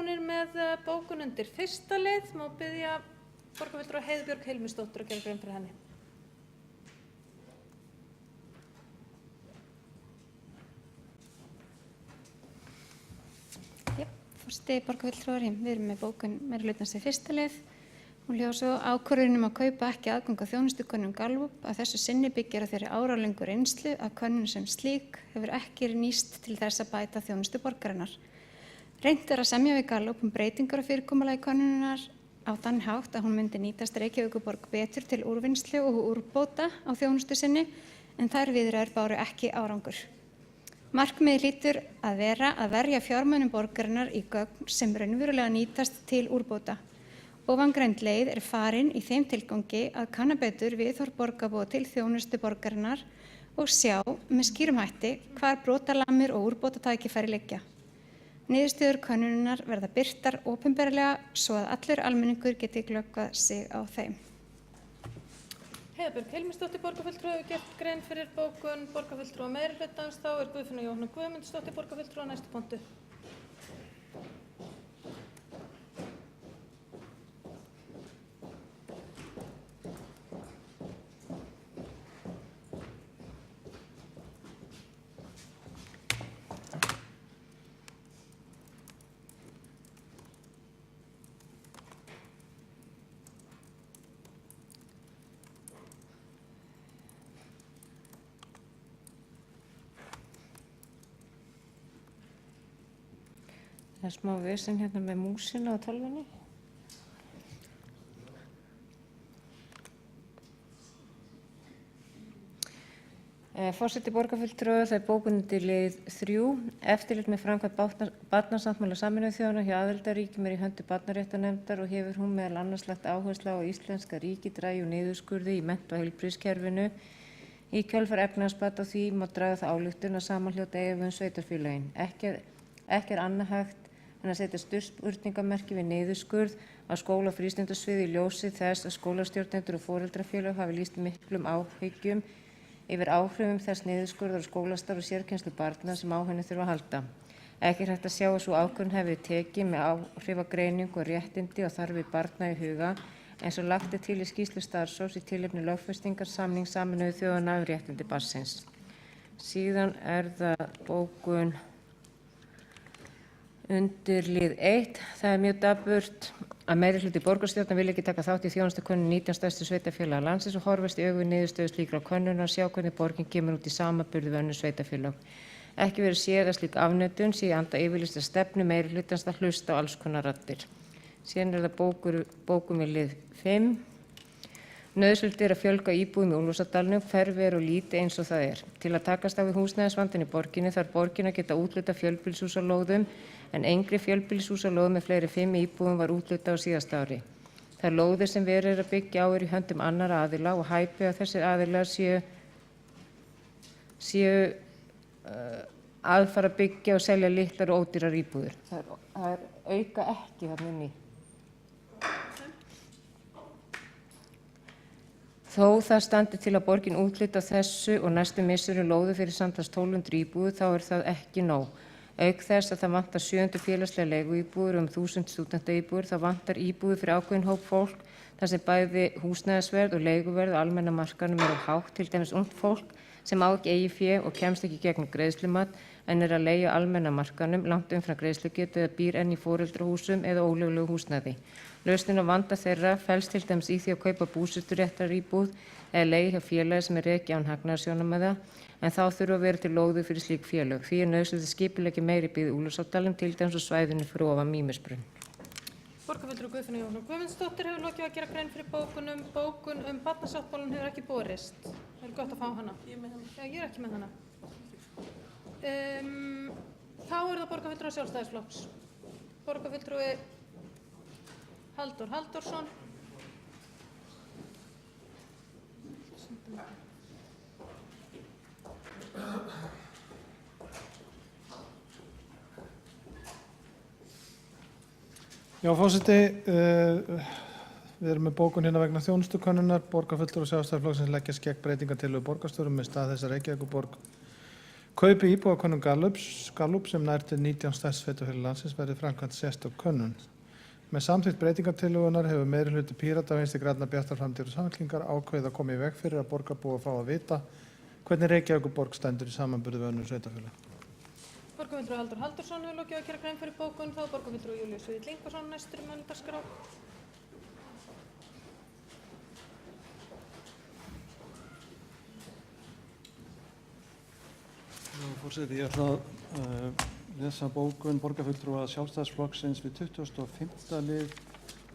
Búnir með bókun undir fyrsta lið, má biðja borgarfulltrúa Heiðbjörg Hilmisdóttur að gera grein fyrir henni. Forseti, borgarfulltrúar, við erum með bókun meirihlutans í fyrsta lið. Hún hljóðar svo: ákvörðun að kaupa ekki aðgang að þjónustukönnun Gallup að þessu sinni byggir á þeirri áralöngu reynslu að könnun sem slík hefur ekki nýst til þess að bæta þjónustu borgarinnar. Reynt að semja við Gallup breytingar á fyrirkomulagi könnunar á þann hátt að hún myndi nýtast Reykjavíkurborg betur til úrvinnslu og úrbóta á þjónustu sinni, en þær viðræður báru ekki árangur. Markmiðið hlýtur að vera að verja fjármunum borgarinnar í gögn sem raunverulega nýtast til úrbóta. Ofangreind leið farin í þeim tilgangi að kanna betur viðhorf borgarbúa til þjónustu borgarinnar og sjá með skýrum hætti hvar brotalamir og úrbótatækifæri liggja. Niðurstöður könnunar verða birtar opinberlega svo að allur almenningur geti glöggvað sig á þeim. Heiðbjörg Hilmisdóttir borgarfulltrúa hefur gert grein fyrir bókun borgarfulltrúa meirihlutans. Þá Guðfinna Jóhanna Guðmundsdóttir borgarfulltrúa næstu pontu. Það smá vesen hérna með músina og tölvunni. Forseti borgarfulltrúa, það bókun undir lið 3. Eftirlit með framkvæmd barnasáttmála Sameinuðu þjóðanna hjá aðildarríkjum í höndum barnaréttarnefndar og hefur hún meðal annars lagt áherslu á að íslenska ríkið dragi úr niðurskurði í mennta- og heilbrigðiskerfinu. Í kjölfar efnahagsbata á því má draga það ályktun að samanhljóta eigi við sveitarfélögin. Ekki annað hægt en að setja spurningamerki við niðurskurð á skóla- og frístundasviði í ljósi þess að skólastjórnendur og foreldrafélög hafi lýst miklum áhyggjum yfir áhrifum þess niðurskurðar á skólastarf og sérkennslu barna sem á henni þurfa að halda. Ekki hægt að sjá að sú ákvörðun hefði tekið með áhrifagreiningu og réttindi og þarfir barna í huga eins og lagt til í skýrslu starfshóps í tilefni lögfestingar samnings Sameinuðu þjóðanna réttindi barnsins. Síðan það bókun undir lið 1. Það mjög dapurt að meirihluti borgarstjórnar vilja ekki taka þátt í þjónustukönnun 19 stærstu sveitarfélaga landsins og horfast í augu við niðurstöðu slíkrar könnunar og sjá hvernig borgin kemur út í samanburði við önnur sveitarfélög. Ekki verið séð að slík afneitun sé í anda yfirlýstrar stefnu meirihlutans að hlusta á alls konar raddir. Síðan það bókun við lið 5. Nauðsynlegt að fjölga íbúðum í Úlfarsárdalnum, hverfi og lítið eins og það Til að takast á við húsnæðisvandann í borginni þarf borgin að geta úthlutað fjölbýlishúsalóðum en engri fjölbýlishúsalóð með fleiri 5 íbúðum var úthlutað á síðasta ári. Þær lóðir sem verið að byggja á í höndum annarra aðila og hæpi að þessir aðilar séu að fara að byggja og selja litlar og ódýrar íbúðir. Það auka ekki þarna inn í. Þó það standi til að borgin úthluta þessu og næstu misserum lóðu fyrir samtals 1200 íbúðir þá það ekki nóg. Auk þess að það vantar 700 félagslega leiguíbúðir og 1000 stúdentaíbúðir, þá vantar íbúðir fyrir ákveðinn hóp fólk þar sem bæði húsnæðisverð og leiguverð á almenna markaðnum hátt, til dæmis ungt fólk sem á ekki eigið fé og kemst ekki gegnum greiðslumat en að leigja almenna markaðnum langt umfram greiðslugetu eða býr enn í foreldrahúsum eða ólöglegu húsnæði. Lausnin á vanda þeirra felst til dæmis í því að kaupa búseturéttaríbúð eða leigja hjá félagi sem rekið án hagnaðarsjónarmiða, en þá þurfa að vera til lóðir fyrir slík félög. Því nauðsynlegt að skipuleggja meiri byggð í Úlfarsárdalnum, til dæmis á svæðinu fyrir ofan Mýmisbrunn. Borgarfulltrúi Guðfinna Jóhanna Guðmundsdóttir hefur lokið að gera grein fyrir bókun barnasáttmálann hefur ekki borist. Það er gott að fá hana. Já, ég er ekki með hana. Þá það borgarfulltrúi Sjálfstæðisflokks. Borgarfulltrúi Halldór Halldórsson. Já, forseti, við erum með bókun hérna vegna þjónustukönnunar. Borgarfulltrúar Sjálfstæðisflokksins leggjast gegn breytingartillögu borgarstjóra með stað þess að Reykjavíkurborg kaupi íbúakönnun Gallup sem nær til 19 stærstu sveitarfélaga landsins verði framkvæmd sérstök könnun. Með samþykkt breytingartillögunnar hefur meirihluti Pírata, Vinstri grænna, Bjartar framtíðar og Samfylkingar ákveðið að koma í veg fyrir að borgarbúar fá að vita hvernig Reykjavíkurborg stendur í samanburði við önnur sveitarfélög. Borgarfulltrúi Halldór Halldórsson hefur lokið að gera grein fyrir bókun. Þá borgarfulltrúi Júlíus Víðir Ingvarsson næstur í mælendaskrá. Forseti, ég ætla að lesa bókun borgarfulltrúa Sjálfstæðisflokksins við 25. lið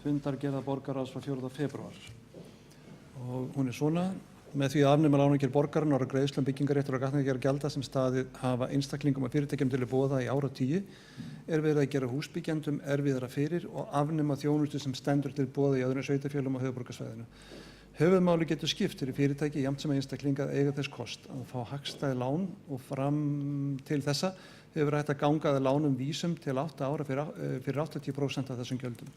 fundargerðar borgarráðs frá 4. febrúar. Og hún er svona: með því að afnema lánakjör borgarinnar og greiðslum byggingarréttar og gatnagerðargjalda sem staðið hafa einstaklingum og fyrirtækjum til boða í áratugi er verið að gera húsbyggjendum erfiðara fyrir og afnema þjónustu sem stendur til boða í öðrum sveitarfélögum á höfuðborgarsvæðinu. Höfuðmáli getur skipt fyrir fyrirtæki jafnt sem einstaklinga að eiga þess kost að fá hagstæð lán og fram til þessa hefur hægt að ganga að lánum vísum til 8 ára fyrir 80% af þessum gjöldum.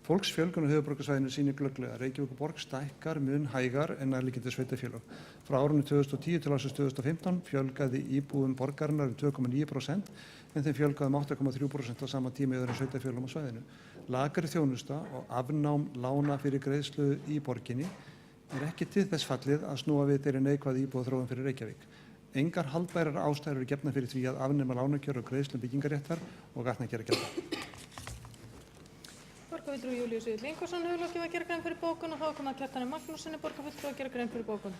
Fólksfjölgun á höfuðborgarsvæðinu sýnir glögglega að Reykjavíkurborg stækkar mun hægar en nærliggjandi sveitarfélög. Frá árinu 2010 til ársins 2015 fjölgaði íbúum borgarinnar 2,9% en þeim fjölgaði 8,3% á sama tíma í öðrum sveitarfélögum á svæðinu. Lakari þjónusta og afnám lána fyrir greiðslu í borginni er ekki til þess fallið að snúa við þeirri neikvæðu íbúðaþróun fyrir Reykjavík. Engar haldbærar ástæður eru gefnar fyrir því að afnema lánakjör og greiðslum byggingarréttar og gatnagerðargjalda. Borgarfulltrúi Júlíus Víðir Ingvarsson hefur lokið að gera grein fyrir bókun og þá kom að Kjartani Magnússyni borgarfulltrúi að gera grein fyrir bókun.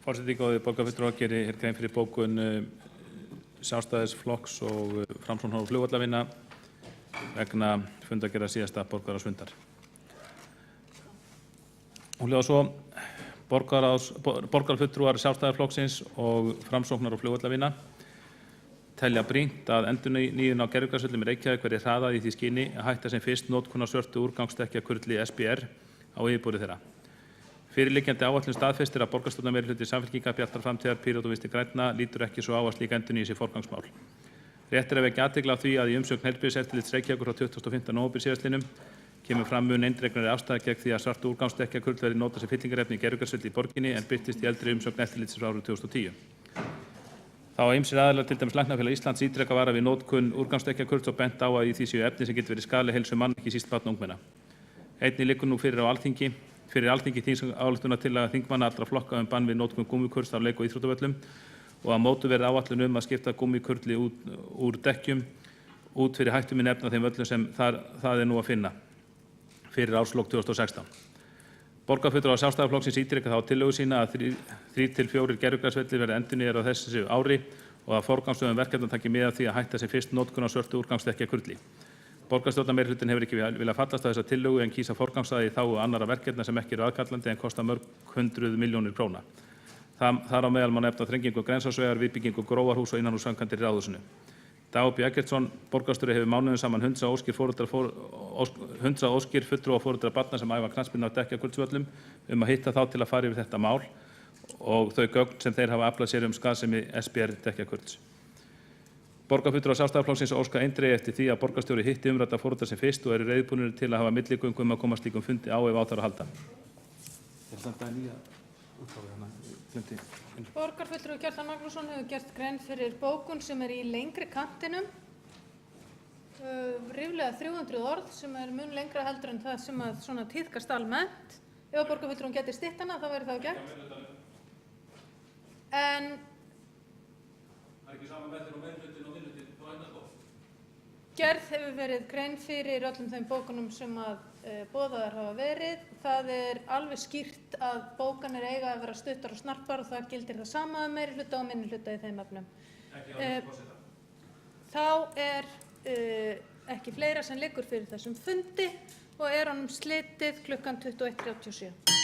Forseti, góðir borgarfulltrúar, gerir hér grein fyrir bókun Sjálfstæðisflokks og Framsóknar og flugvallavinna vegna fundargerðar síðasta borgarráðsfundar. Hún hljóðar svo: borgarfulltrúar Sjálfstæðisflokksins og Framsóknar og flugvallavinna telja brýnt að endurnýjun á gervigrasvöllum í Reykjavík verði hraðað í því skyni að hætta sem fyrst notkun á svörtu úrgangsdekkjakurli SBR á yfirborði þeirra. Fyrirliggjandi áætlun staðfestir að borgarstjórnarmeirihluti Samfylkingar, Bjartar framtíðar, Pírata og Vinstri grænna lítur ekki svo á að slík endurnýjun sé forgangsmál. Rétt er að vekja athygli á því að í umsögn Heilbrigðiseftirlits Reykjavíkur frá 25. nóvember síðastliðnum kemur fram mun eindregnari afstaða gegn því að svart úrgangsdekkjakurl verði notað sem fyllingarefni í gervigrasvelli í borginni en birtist í eldri umsögn eftirlitsins frá árinu 2010. Þá hafa ýmsir aðilar, til dæmis Læknafélag Íslands, ítrekað varað við notkun úrgangsdekkjakurls og bent á að í því séu efni sem getur verið skaðleg heilsu manna, ekki síst barna og ungmenna. Einnig liggur nú fyrir Alþingi þingsályktunartillaga þingmanna allra flokka bann við notkun gúmmíkurls á leik- og íþróttavöllum og að mótuð verði áætlun að skipta gúmmíkurli úr dekkjum út fyrir hættuminni efni á þeim völlum sem það er nú að finna fyrir árslok 2016. Borgarfulltrúar Sjálfstæðisflokksins ítrekað þá tillögu sína að 3 til 4 gervigrasvellir verði endurnýjaðir á þessu ári og að forgangsröðun verkefna taki mið af því að hætta sem fyrst notkun á svörtu úrgangsdekkjakurli. Borgarstjórnarmeirihlutinn hefur ekki viljað fallast á þessa tillögu en kýsa forgangsraða í þágu annarra verkefna sem ekki eru aðkallandi en kosta mörg hundruð milljónir króna. Þar á meðal má nefna þrengingu Grensásvegar, viðbyggingu Grófarhúss og innanhússframkvæmdir í Ráðhúsinu. Dagur B. Eggertsson, borgarstjóri, hefur mánuðum saman 100 óskir fulltrúa og foreldra barna sem æfa knattspyrnu á dekkjakurlsvöllum að hitta þá til að fara yfir þetta mál og þau gögn sem þeir hafa aflað sér skaðsemi SBR dekkjakurls. Borgarfulltrúar Sjálfstæðisflokksins óska eindregið eftir því að borgarstjóri hitti umrædda foreldra sem fyrst og eru reiðubúnir til að hafa milligöngu að koma slíkum fundi á ef á þarf að halda. Borgarfulltrúi Kjartan Magnússon hefur gert grein fyrir bókun sem er í lengri kantinum, ríflega 300 orð sem er mun lengra heldur en það sem að svona tíðkast almennt. Ef borgarfulltrúin getur stytt hana þá verður það gert. En gerð hefur verið grein fyrir öllum þeim bókunum sem að boðaðar hafa verið. Það er alveg skýrt að bókanir eiga að vera stuttar og snarpar og það gildir það sama meirihluta og minnihluta í þeim efnum. Þá er ekki fleira sem liggur fyrir þessum fundi og er honum slitið klukkan 21:37.